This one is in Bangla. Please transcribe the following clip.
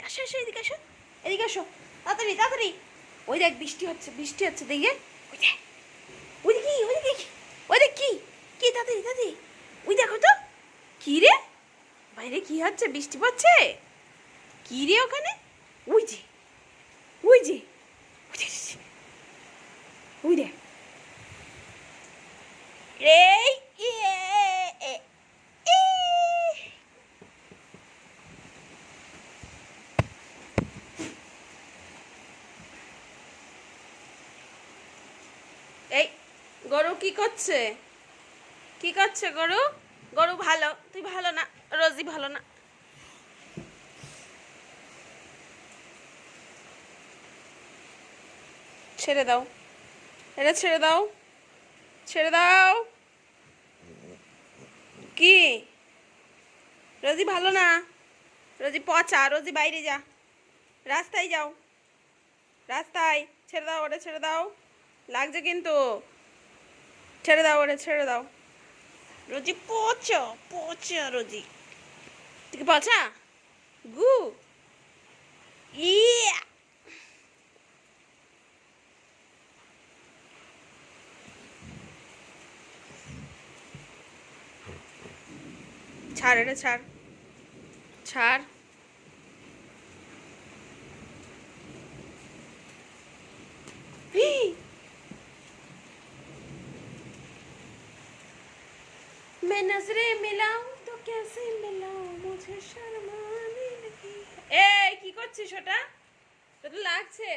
আসো আসো, এদিকে আসো, এদিকে আসো, তাড়াতাড়ি তাড়াতাড়ি। ওই দেখ বৃষ্টি হচ্ছে, বৃষ্টি হচ্ছে, দেখে ওই দেখ, ওই কি, ওই দেখ, ওই দেখ কি, কি, তাড়াতাড়ি তাড়াতাড়ি, ওই দেখো তো কি রে, বাইরে কি হচ্ছে, বৃষ্টি পড়ছে কি রে ওখানে, ওই যে, ওই যে, ওই যে, ওই দেখ এই এই গরু কি করছে, কি করছে গরু, গরু ভালো, তুই ভালো না, রোজি ভালো না। ছেড়ে দাও, এটা ছেড়ে দাও, ছেড়ে দাও। কি, রোজি ভালো না, রোজি পচা, রোজি বাইরে যা, রাস্তায় যাও, রাস্তায়, ছেড়ে দাও ওটা, ছেড়ে দাও, লাগছে কিন্তু, ছেড়ে দাও ওটা, ছেড়ে দাও। রোজি পচা, পচা রোজি, তুই কি পচা, গু, ইয়া, ছাড় এটা, ছাড়, ছাড়। मैं नजरें मिलाऊं तो कैसे मिलाऊं, मुझे शर्म आने लगी। এই কি করছিস ওটা, তোর লাগছে?